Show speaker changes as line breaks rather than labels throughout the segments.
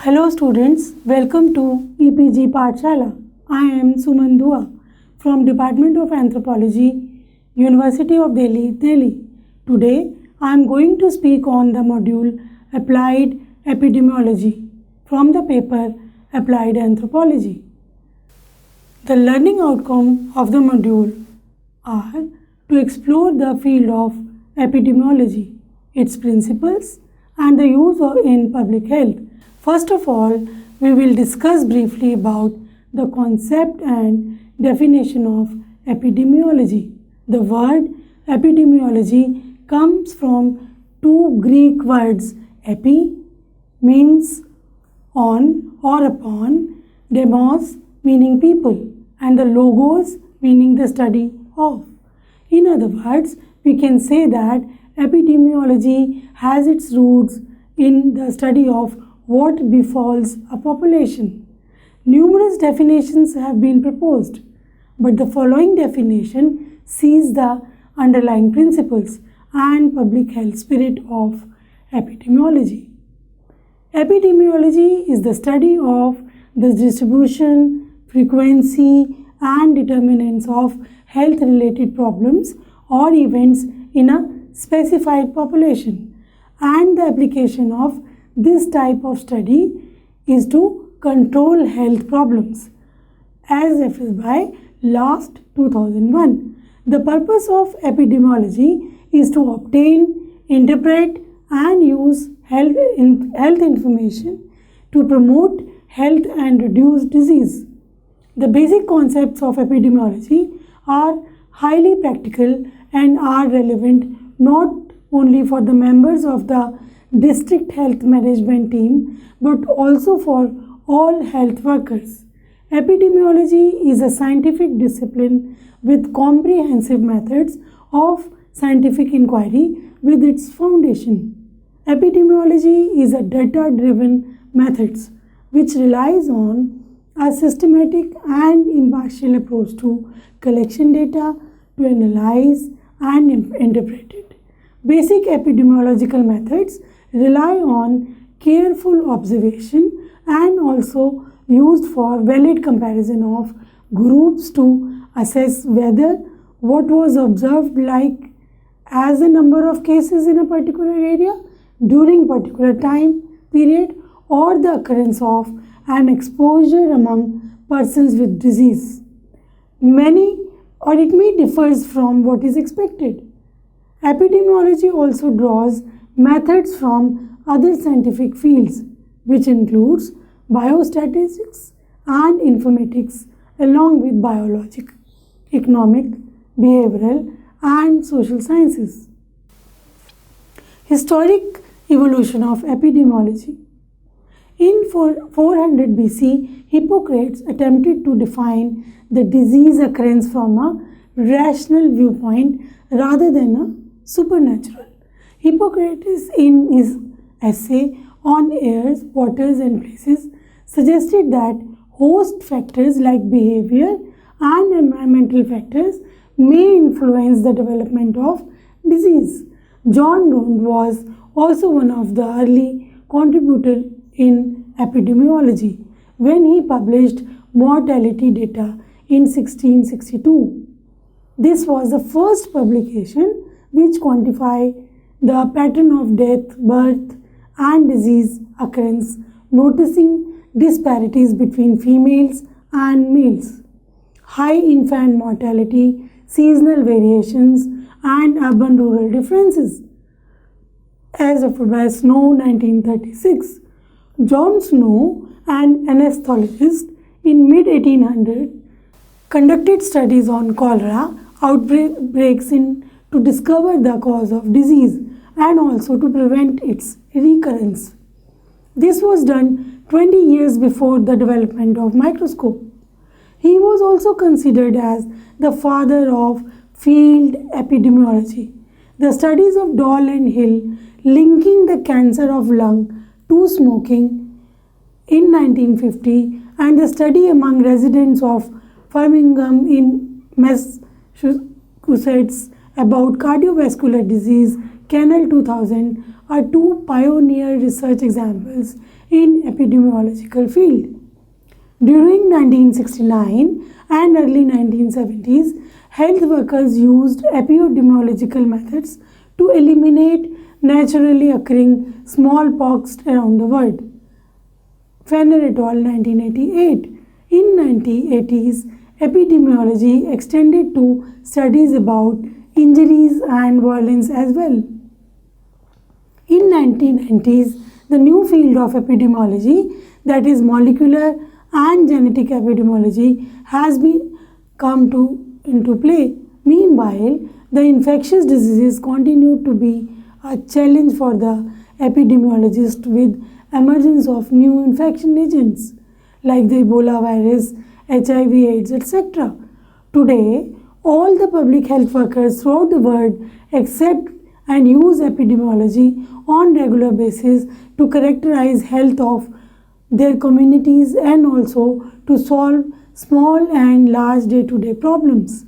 Hello students, welcome to EPG Pathshala. I am Suman Dua from Department of Anthropology, University of Delhi, Delhi. Today I am going to speak on the module Applied Epidemiology from the paper Applied Anthropology. The learning outcome of the module are to explore the field of epidemiology, its principles and the use in public health. First of all, we will discuss briefly about the concept and definition of epidemiology. The word epidemiology comes from two Greek words, epi means on or upon, demos meaning people, and the logos meaning the study of. In other words, we can say that epidemiology has its roots in the study of what befalls a population. Numerous definitions have been proposed, but the following definition sees the underlying principles and public health spirit of epidemiology. Epidemiology is the study of the distribution, frequency, and determinants of health-related problems or events in a specified population, and the application of this type of study is to control health problems as evidenced by last 2001. The purpose of epidemiology is to obtain, interpret and use health information to promote health and reduce disease. The basic concepts of epidemiology are highly practical and are relevant not only for the members of the district health management team but also for all health workers. Epidemiology is a scientific discipline with comprehensive methods of scientific inquiry with its foundation. Epidemiology is a data-driven method which relies on a systematic and impartial approach to collection data, to analyze and interpret it. Basic epidemiological methods rely on careful observation and also used for valid comparison of groups to assess whether what was observed like as the number of cases in a particular area during particular time period or the occurrence of an exposure among persons with disease. It may differs from what is expected. Epidemiology also draws methods from other scientific fields, which includes biostatistics and informatics, along with biologic, economic, behavioral, and social sciences. Historic evolution of epidemiology. In 400 BC, Hippocrates attempted to define the disease occurrence from a rational viewpoint rather than a supernatural. Hippocrates, in his essay on airs, waters and places, suggested that host factors like behavior and environmental factors may influence the development of disease. John Round was also one of the early contributors in epidemiology when he published mortality data in 1662. This was the first publication which quantified the pattern of death, birth and disease occurrence, noticing disparities between females and males, high infant mortality, seasonal variations and urban-rural differences. As referred by Snow 1936. John Snow, an anesthetist in mid-1800s, conducted studies on cholera outbreaks to discover the cause of disease and also to prevent its recurrence. This was done 20 years before the development of microscope. He was also considered as the father of field epidemiology. The studies of Doll and Hill linking the cancer of lung to smoking in 1950 and the study among residents of Birmingham in Massachusetts about cardiovascular disease, Canal 2000, are two pioneer research examples in epidemiological field. During 1969 and early 1970s, health workers used epidemiological methods to eliminate naturally occurring smallpox around the world. Fenner et al. 1988. In 1980s, epidemiology extended to studies about injuries and violence as well. In 1990s, the new field of epidemiology, that is molecular and genetic epidemiology, has come into play. Meanwhile, the infectious diseases continue to be a challenge for the epidemiologist with emergence of new infection agents like the Ebola virus, HIV, AIDS, etc. Today, all the public health workers throughout the world accept and use epidemiology on regular basis to characterize health of their communities and also to solve small and large day-to-day problems.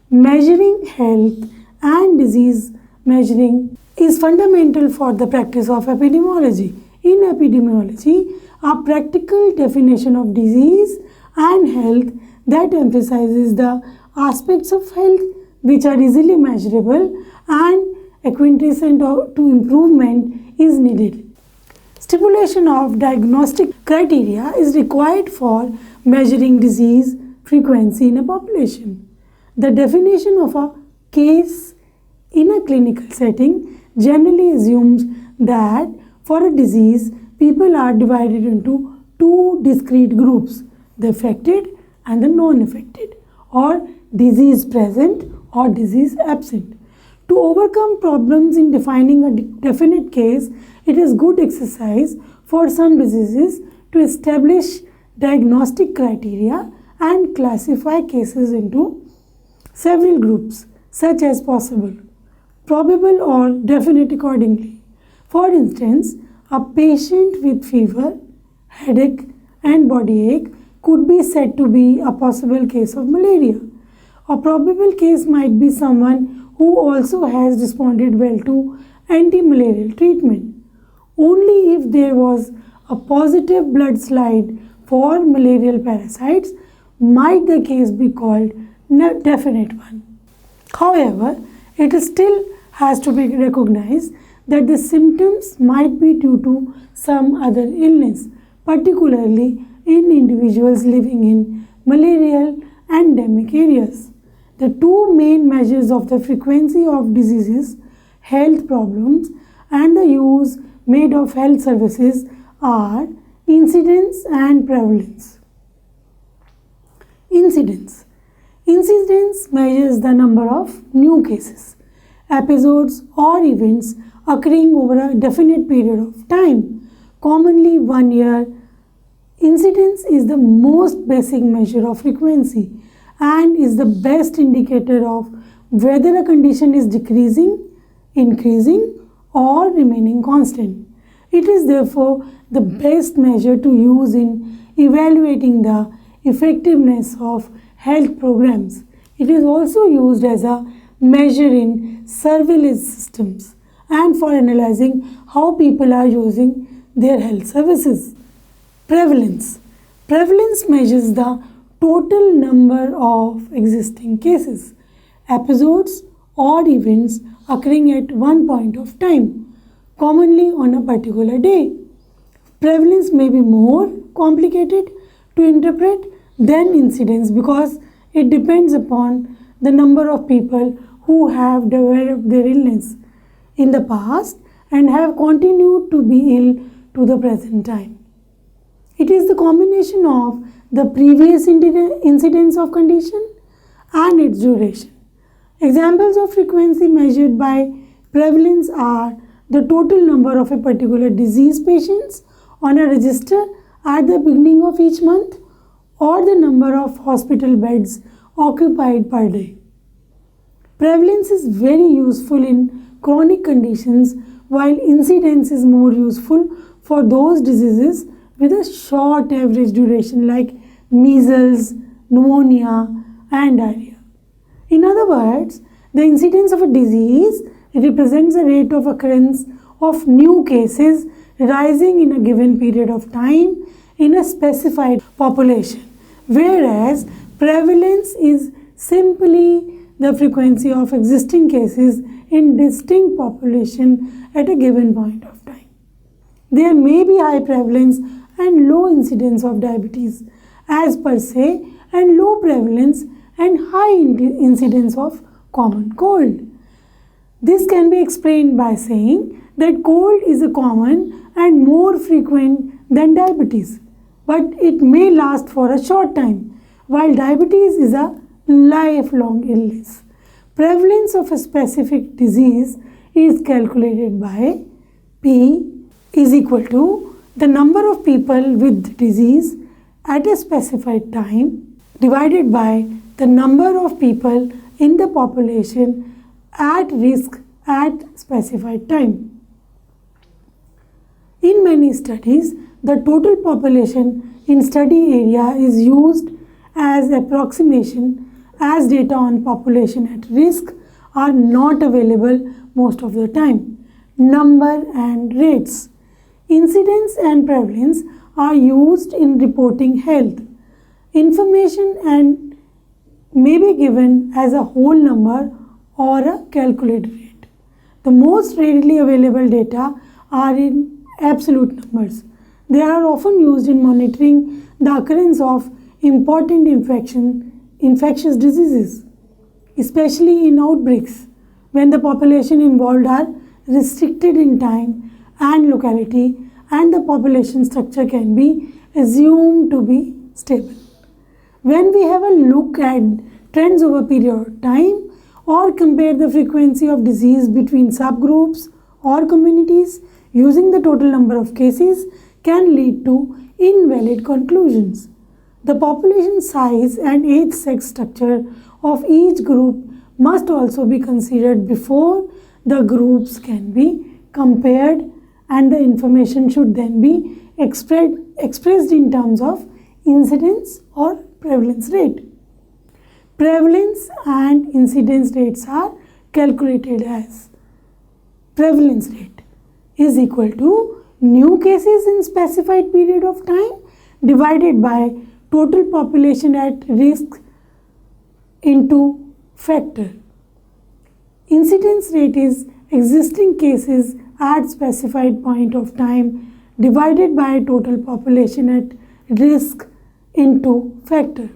Measuring health and disease measuring is fundamental for the practice of epidemiology. In epidemiology, a practical definition of disease and health that emphasizes the aspects of health which are easily measurable and equivalent to improvement is needed. Stipulation of diagnostic criteria is required for measuring disease frequency in a population. The definition of a case in a clinical setting generally assumes that for a disease, people are divided into two discrete groups, the affected and the non-affected, or disease present or disease absent. To overcome problems in defining a definite case, it is good exercise for some diseases to establish diagnostic criteria and classify cases into several groups such as possible, probable or definite accordingly. For instance, a patient with fever, headache and body ache could be said to be a possible case of malaria. A probable case might be someone who also has responded well to anti-malarial treatment. Only if there was a positive blood slide for malarial parasites might the case be called a definite one. However, it still has to be recognized that the symptoms might be due to some other illness, particularly in individuals living in malarial endemic areas. The two main measures of the frequency of diseases, health problems, and the use made of health services are incidence and prevalence. Incidence. Incidence measures the number of new cases, episodes, or events occurring over a definite period of time, commonly 1 year. Incidence is the most basic measure of frequency and is the best indicator of whether a condition is decreasing, increasing, or remaining constant. It is therefore the best measure to use in evaluating the effectiveness of health programs. It is also used as a measure in surveillance systems and for analyzing how people are using their health services. Prevalence. Prevalence measures the total number of existing cases, episodes, or events occurring at one point of time, commonly on a particular day. Prevalence may be more complicated to interpret than incidence because it depends upon the number of people who have developed their illness in the past and have continued to be ill to the present time. It is the combination of the previous incidence of condition and its duration. Examples of frequency measured by prevalence are the total number of a particular disease patients on a register at the beginning of each month or the number of hospital beds occupied per day. Prevalence is very useful in chronic conditions while incidence is more useful for those diseases with a short average duration like measles, pneumonia and diarrhea. In other words, the incidence of a disease represents the rate of occurrence of new cases rising in a given period of time in a specified population, whereas prevalence is simply the frequency of existing cases in distinct population at a given point of time. There may be high prevalence and low incidence of diabetes as per se, and low prevalence and high incidence of common cold. This can be explained by saying that cold is a common and more frequent than diabetes, but it may last for a short time, while diabetes is a lifelong illness. Prevalence of a specific disease is calculated by P is equal to the number of people with disease at a specified time divided by the number of people in the population at risk at specified time. In many studies, the total population in study area is used as approximation, as data on population at risk are not available most of the time. Number and rates. Incidence and prevalence are used in reporting health. Information and may be given as a whole number or a calculated rate. The most readily available data are in absolute numbers. They are often used in monitoring the occurrence of important infectious diseases, especially in outbreaks when the population involved are restricted in time and locality, and the population structure can be assumed to be stable. When we have a look at trends over a period of time or compare the frequency of disease between subgroups or communities, using the total number of cases can lead to invalid conclusions. The population size and age sex structure of each group must also be considered before the groups can be compared, and the information should then be expressed in terms of incidence or prevalence rate. Prevalence and incidence rates are calculated as prevalence rate is equal to new cases in specified period of time divided by total population at risk into factor. Incidence rate is existing cases at specified point of time divided by total population at risk into factor.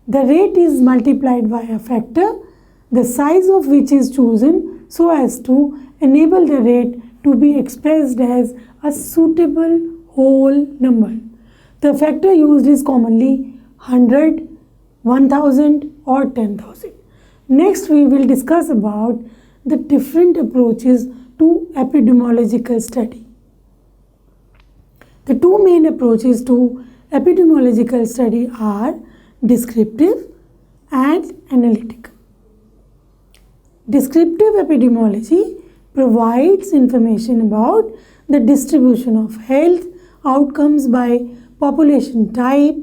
The rate is multiplied by a factor, the size of which is chosen so as to enable the rate to be expressed as a suitable whole number. The factor used is commonly 100, 1000 or 10,000. Next we will discuss about the different approaches to epidemiological study. The two main approaches to epidemiological study are descriptive and analytical. Descriptive epidemiology provides information about the distribution of health outcomes by population type,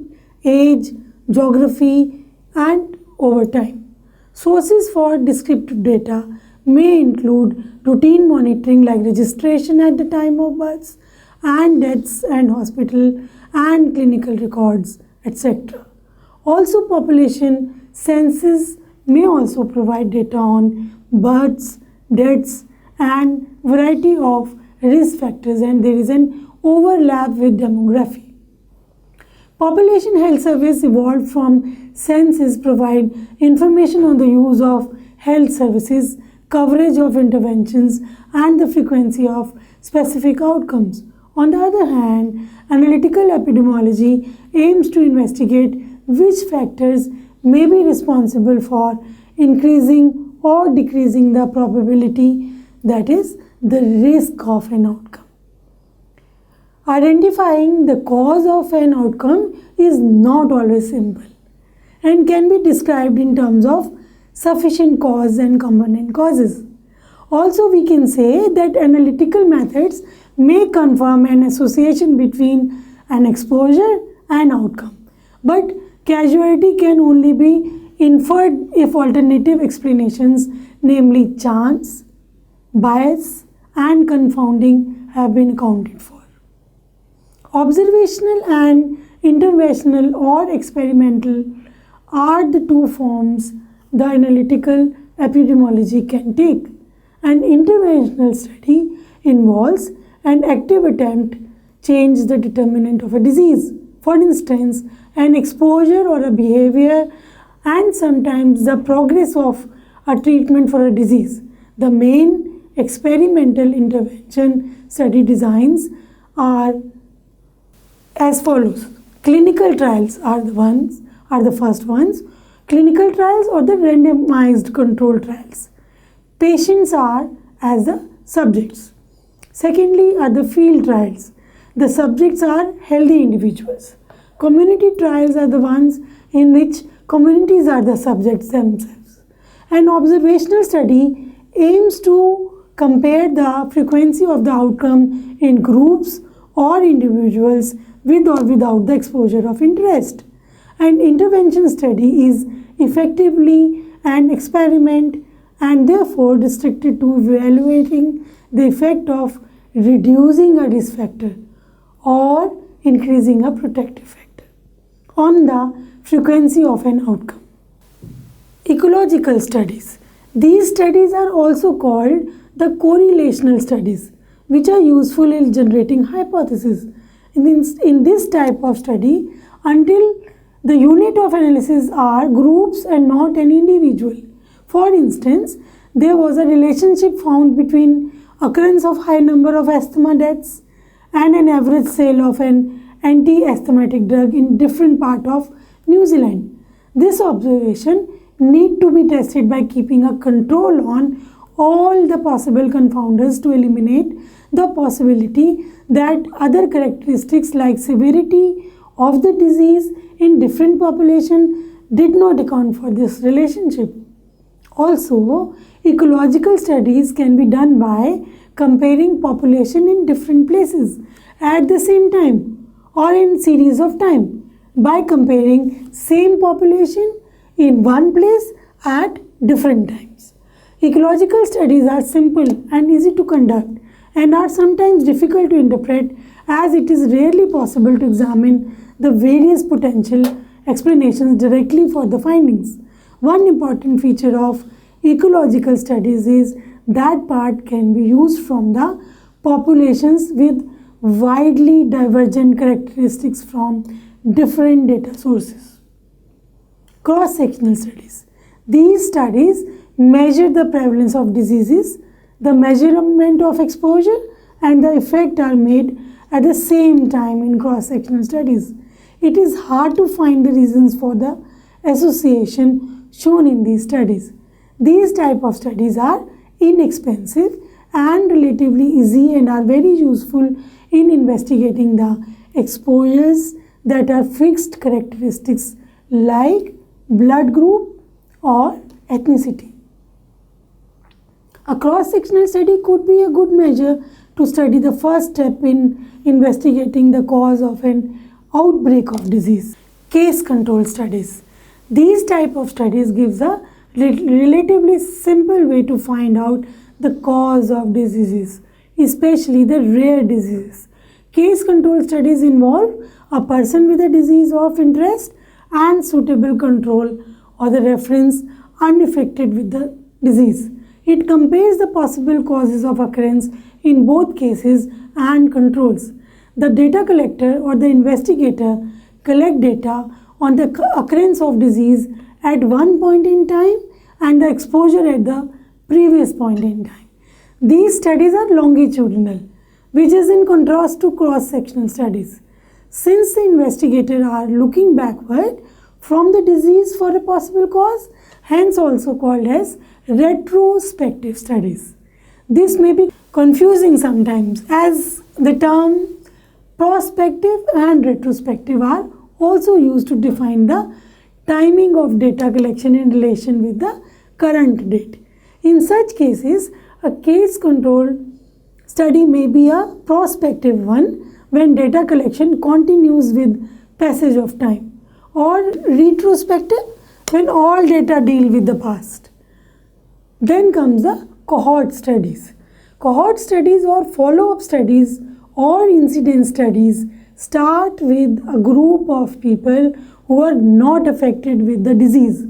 age, geography, and over time. Sources for descriptive data may include routine monitoring like registration at the time of births and deaths and hospital and clinical records, etc. Also, population census may also provide data on births, deaths, and variety of risk factors, and there is an overlap with demography. Population Health Service evolved from census provide information on the use of health services, coverage of interventions, and the frequency of specific outcomes. On the other hand, analytical epidemiology aims to investigate which factors may be responsible for increasing or decreasing the probability, that is, the risk of an outcome. Identifying the cause of an outcome is not always simple and can be described in terms of sufficient cause and component causes. Also, we can say that analytical methods may confirm an association between an exposure and outcome, but causality can only be inferred if alternative explanations, namely chance, bias, and confounding have been accounted for. Observational and interventional or experimental are the two forms the analytical epidemiology can take. An interventional study involves an active attempt to change the determinant of a disease. For instance, an exposure or a behavior and sometimes the progress of a treatment for a disease. The main experimental intervention study designs are as follows. Clinical trials are the first ones. Clinical trials or the randomized control trials. Patients are as the subjects. Secondly are the field trials. The subjects are healthy individuals. Community trials are the ones in which communities are the subjects themselves. An observational study aims to compare the frequency of the outcome in groups or individuals with or without the exposure of interest. An intervention study is effectively an experiment and therefore restricted to evaluating the effect of reducing a risk factor or increasing a protective factor on the frequency of an outcome. Ecological studies. These studies are also called the correlational studies, which are useful in generating hypotheses. In this type of study, until the unit of analysis are groups and not an individual. For instance, there was a relationship found between occurrence of high number of asthma deaths and an average sale of an anti-asthmatic drug in different part of New Zealand. This observation need to be tested by keeping a control on all the possible confounders to eliminate the possibility that other characteristics like severity of the disease in different population did not account for this relationship. Also, ecological studies can be done by comparing population in different places at the same time or in series of time by comparing same population in one place at different times. Ecological studies are simple and easy to conduct and are sometimes difficult to interpret as it is rarely possible to examine the various potential explanations directly for the findings. One important feature of ecological studies is that part can be used from the populations with widely divergent characteristics from different data sources. Cross-sectional studies. These studies measure the prevalence of diseases, the measurement of exposure and the effect are made at the same time in cross-sectional studies. It is hard to find the reasons for the association shown in these studies. These type of studies are inexpensive and relatively easy and are very useful in investigating the exposures that are fixed characteristics like blood group or ethnicity. A cross-sectional study could be a good measure to study the first step in investigating the cause of an outbreak of disease. Case control studies. These type of studies gives a relatively simple way to find out the cause of diseases, especially the rare diseases. Case control studies involve a person with a disease of interest and suitable control or the reference unaffected with the disease. It compares the possible causes of occurrence in both cases and controls. The data collector or the investigator collect data on the occurrence of disease at one point in time and the exposure at the previous point in time. These studies are longitudinal, which is in contrast to cross-sectional studies. Since the investigators are looking backward from the disease for a possible cause, hence also called as retrospective studies. This may be confusing sometimes as the term prospective and retrospective are also used to define the timing of data collection in relation with the current date. In such cases, a case control study may be a prospective one when data collection continues with passage of time, or retrospective when all data deal with the past. Then comes the cohort studies. Cohort studies or follow-up studies or incidence studies start with a group of people who are not affected with the disease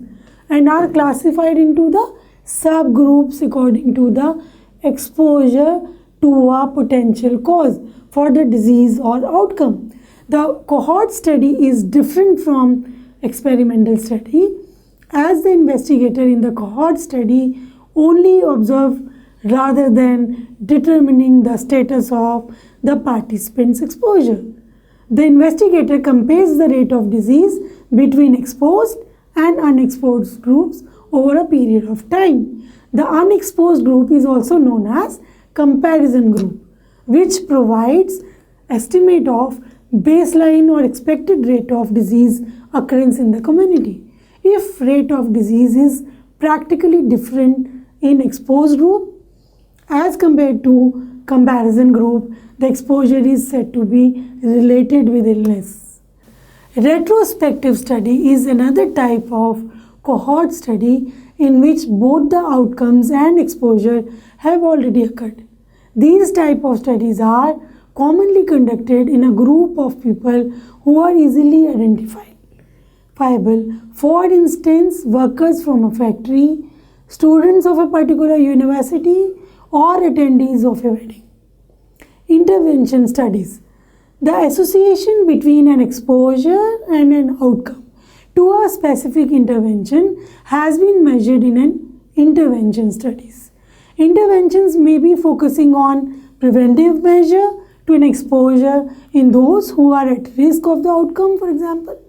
and are classified into the subgroups according to the exposure to a potential cause for the disease or outcome. The cohort study is different from experimental study, as the investigator in the cohort study only observe rather than determining the status of the participant's exposure. The investigator compares the rate of disease between exposed and unexposed groups over a period of time. The unexposed group is also known as comparison group, which provides estimate of baseline or expected rate of disease occurrence in the community. If rate of disease is practically different in exposed group as compared to comparison group, the exposure is said to be related with illness. Retrospective study is another type of cohort study in which both the outcomes and exposure have already occurred. These type of studies are commonly conducted in a group of people who are easily identifiable. For instance, workers from a factory, students of a particular university, or attendees of a wedding. Intervention studies. The association between an exposure and an outcome to a specific intervention has been measured in an intervention studies. Interventions may be focusing on preventive measure to an exposure in those who are at risk of the outcome, for example,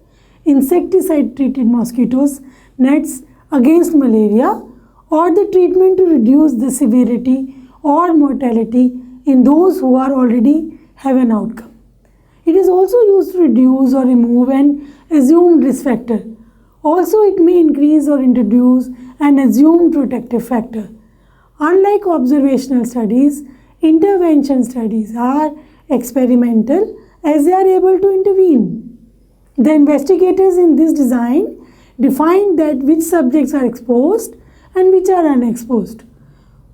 insecticide treated mosquitoes nets against malaria, or the treatment to reduce the severity or mortality in those who are already have an outcome. It is also used to reduce or remove an assumed risk factor. Also, it may increase or introduce an assumed protective factor. Unlike observational studies, intervention studies are experimental as they are able to intervene. The investigators in this design define that which subjects are exposed and which are unexposed.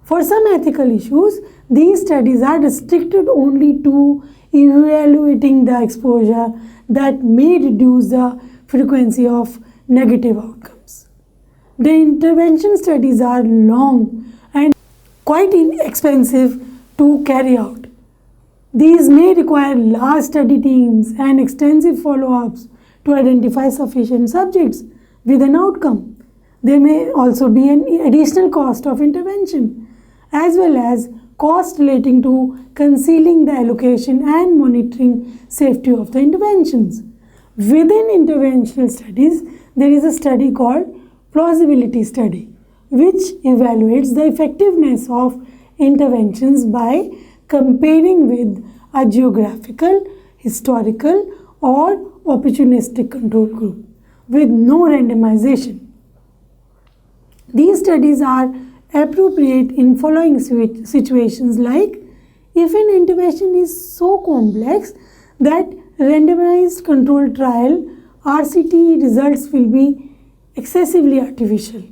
For some ethical issues, these studies are restricted only to evaluating the exposure that may reduce the frequency of negative outcomes. The intervention studies are long and quite inexpensive to carry out. These may require large study teams and extensive follow-ups to identify sufficient subjects with an outcome. There may also be an additional cost of intervention, as well as cost relating to concealing the allocation and monitoring safety of the interventions. Within interventional studies, there is a study called plausibility study, which evaluates the effectiveness of interventions by comparing with a geographical, historical, or opportunistic control group with no randomization. These studies are appropriate in following situations like if an intervention is so complex that randomized controlled trial RCT results will be excessively artificial.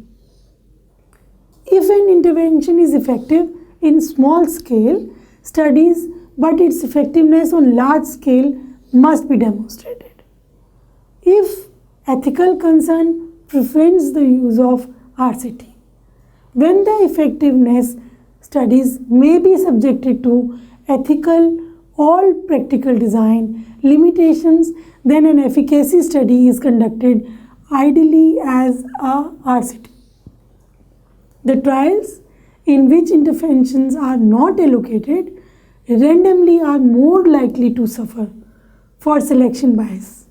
If an intervention is effective in small scale studies but its effectiveness on large scale must be demonstrated. If ethical concern prevents the use of RCT, when the effectiveness studies may be subjected to ethical or practical design limitations, then an efficacy study is conducted ideally as a RCT. The trials in which interventions are not allocated randomly are more likely to suffer for selection bias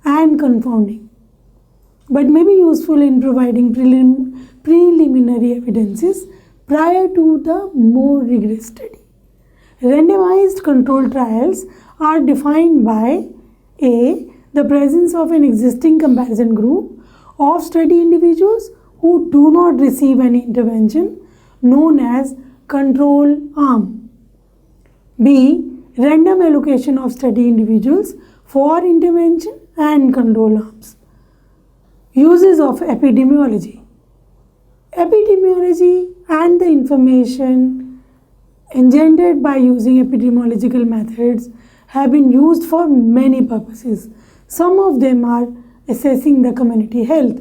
and confounding, but may be useful in providing preliminary evidences prior to the more rigorous study. Randomized controlled trials are defined by A. The presence of an existing comparison group of study individuals who do not receive any intervention, known as control arm. B. Random allocation of study individuals for intervention and control arms. Uses of epidemiology. Epidemiology and the information engendered by using epidemiological methods have been used for many purposes. Some of them are assessing the community health.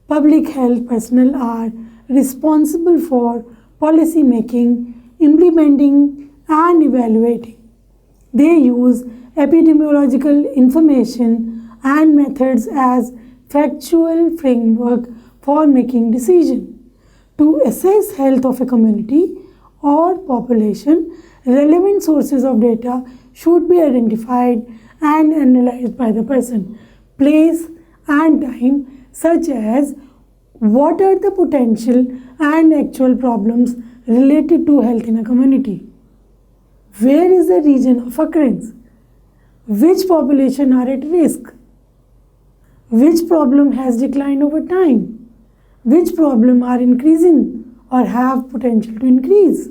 Public health personnel are responsible for policy making, implementing, and evaluating. They use epidemiological information and methods as factual framework for making decisions. To assess health of a community or population, relevant sources of data should be identified and analyzed by the person, place and time, such as what are the potential and actual problems related to health in a community, where is the region of occurrence, which population are at risk, which problem has declined over time, which problem are increasing or have potential to increase,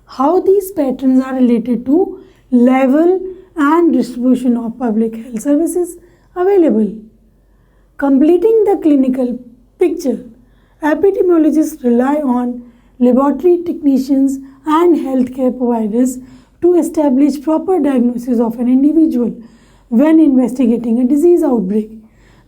how these patterns are related to level and distribution of public health services available. Completing the clinical picture, epidemiologists rely on laboratory technicians and healthcare providers to establish proper diagnosis of an individual when investigating a disease outbreak.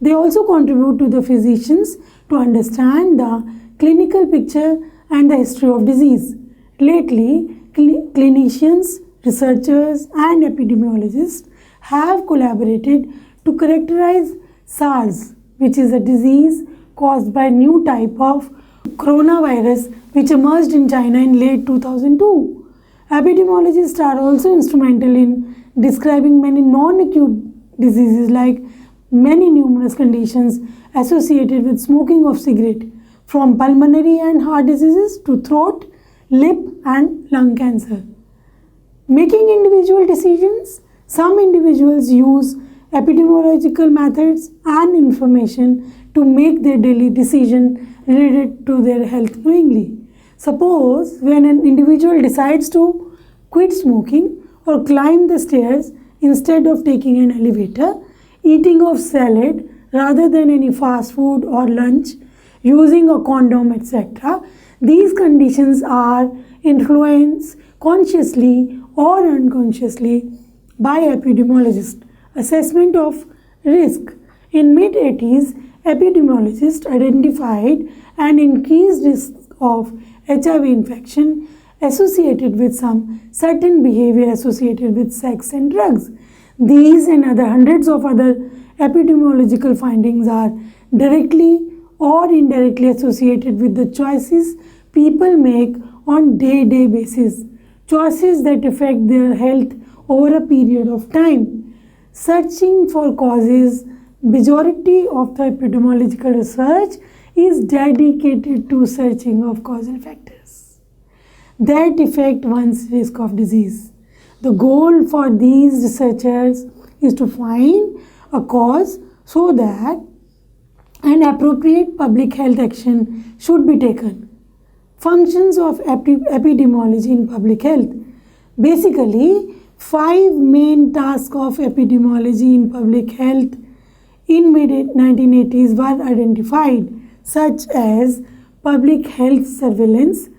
They also contribute to the physicians to understand the clinical picture and the history of disease. Lately, clinicians, researchers, and epidemiologists have collaborated to characterize SARS, which is a disease caused by a new type of coronavirus which emerged in China in late 2002. Epidemiologists are also instrumental in describing many non-acute diseases like many numerous conditions associated with smoking of cigarette, from pulmonary and heart diseases to throat, lip and lung cancer. Making individual decisions, some individuals use epidemiological methods and information to make their daily decision related to their health knowingly. Suppose when an individual decides to quit smoking or climb the stairs instead of taking an elevator, eating of salad rather than any fast food or lunch, using a condom, etc., these conditions are influenced consciously or unconsciously by epidemiologists. Assessment of risk. In mid-80s, epidemiologists identified an increased risk of HIV infection associated with some certain behavior associated with sex and drugs. These and other hundreds of other epidemiological findings are directly or indirectly associated with the choices people make on day-to-day basis, choices that affect their health over a period of time. Searching for causes, majority of the epidemiological research is dedicated to searching of causal factors that affect one's risk of disease. The goal for these researchers is to find a cause so that an appropriate public health action should be taken. Functions of epidemiology in public health. Basically, 5 main tasks of epidemiology in public health in mid-1980s were identified, such as public health surveillance.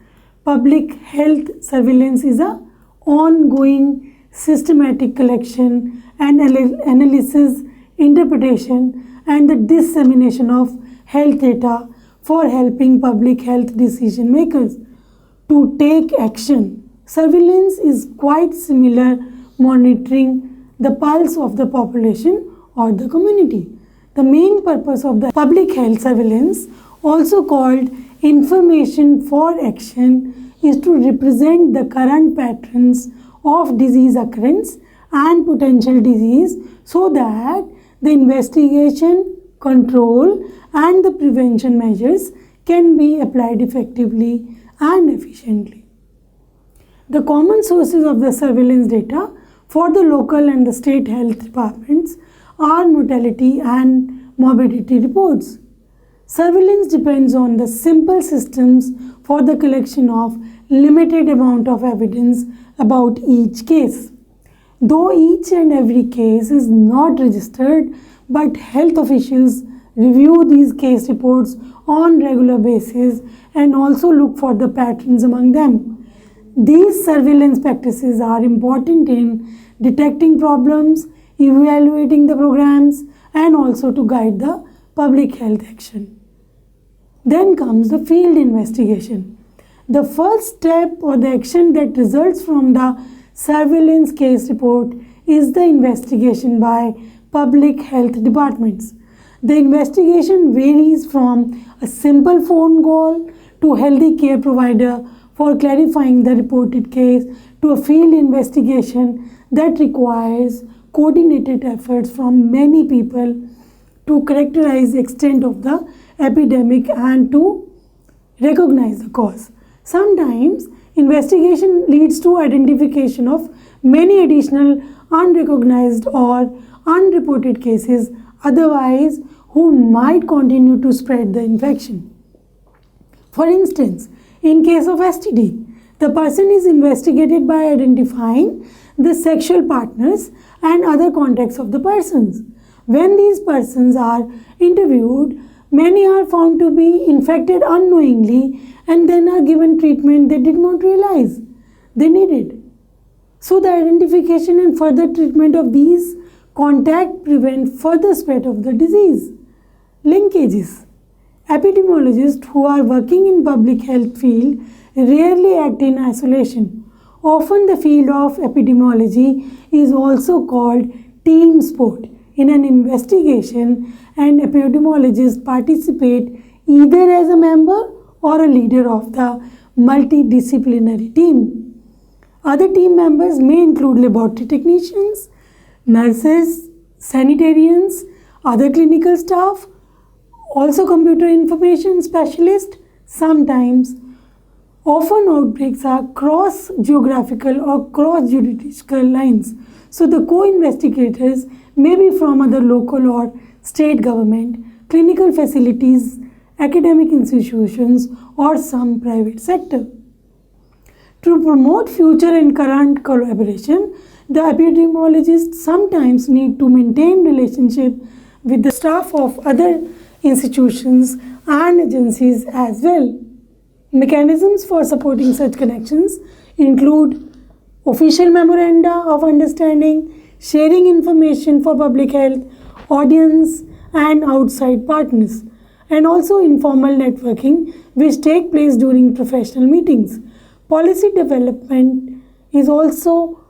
Public health surveillance is an ongoing systematic collection and analysis, interpretation and the dissemination of health data for helping public health decision makers to take action. Surveillance is quite similar monitoring the pulse of the population or the community. The main purpose of the public health surveillance, also called information for action, is to represent the current patterns of disease occurrence and potential disease so that the investigation, control and the prevention measures can be applied effectively and efficiently. The common sources of the surveillance data for the local and the state health departments are mortality and morbidity reports. Surveillance depends on the simple systems for the collection of limited amount of evidence about each case. Though each and every case is not registered, but health officials review these case reports on regular basis and also look for the patterns among them. These surveillance practices are important in detecting problems, evaluating the programs, and also to guide the public health action. Then comes the field investigation. The first step or the action that results from the surveillance case report is the investigation by public health departments. The investigation varies from a simple phone call to healthy care provider for clarifying the reported case to a field investigation that requires coordinated efforts from many people to characterize the extent of the epidemic and to recognize the cause. Sometimes investigation leads to identification of many additional unrecognized or unreported cases otherwise who might continue to spread the infection. For instance, in case of STD, the person is investigated by identifying the sexual partners and other contacts of the persons. When these persons are interviewed, many are found to be infected unknowingly and then are given treatment they did not realize they needed. So the identification and further treatment of these contacts prevent further spread of the disease. Linkages. Epidemiologists who are working in public health field rarely act in isolation. Often the field of epidemiology is also called team sport. In an investigation, an epidemiologist participates either as a member or a leader of the multidisciplinary team. Other team members may include laboratory technicians, nurses, sanitarians, other clinical staff, also computer information specialists. Sometimes, often outbreaks are cross-geographical or cross-judicial lines. So the co-investigators may be from other local or state government, clinical facilities, academic institutions, or some private sector. To promote future and current collaboration, the epidemiologists sometimes need to maintain relationship with the staff of other institutions and agencies as well. Mechanisms for supporting such connections include official memoranda of understanding, sharing information for public health, audience and outside partners, and also informal networking which take place during professional meetings. Policy development is also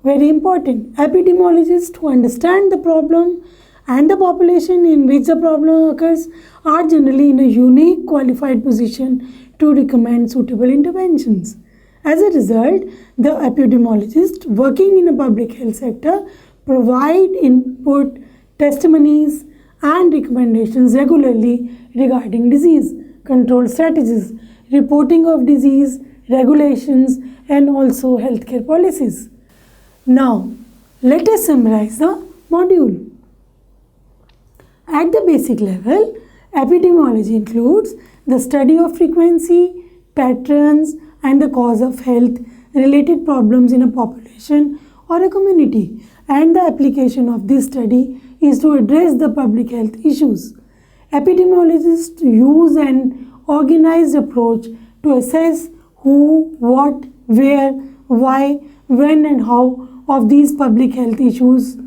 very important. Epidemiologists who understand the problem and the population in which the problem occurs are generally in a unique qualified position to recommend suitable interventions. As a result, the epidemiologists working in a public health sector provide input, testimonies and recommendations regularly regarding disease control strategies, reporting of disease, regulations and also healthcare policies. Now, let us summarize the module. At the basic level, epidemiology includes the study of frequency, patterns and the cause of health related problems in a population or a community, and the application of this study is to address the public health issues. Epidemiologists use an organized approach to assess who, what, where, why, when and how of these public health issues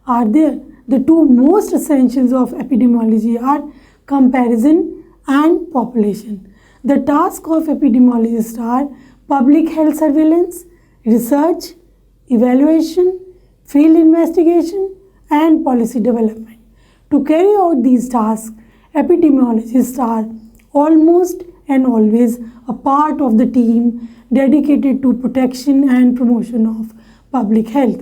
are there. The two most essentials of epidemiology are comparison and population. The tasks of epidemiologists are public health surveillance, research, evaluation, field investigation and policy development. To carry out these tasks, epidemiologists are almost and always a part of the team dedicated to protection and promotion of public health.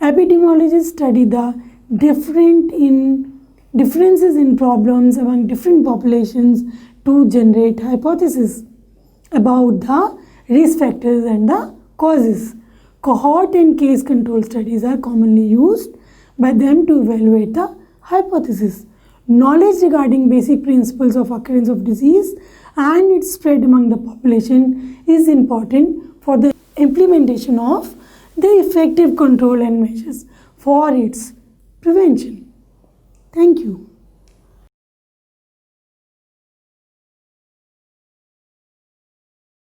Epidemiologists study the differences in problems among different populations to generate hypotheses about the risk factors and the causes. Cohort and case control studies are commonly used by them to evaluate the hypothesis. Knowledge regarding basic principles of occurrence of disease and its spread among the population is important for the implementation of the effective control and measures for its prevention. Thank you.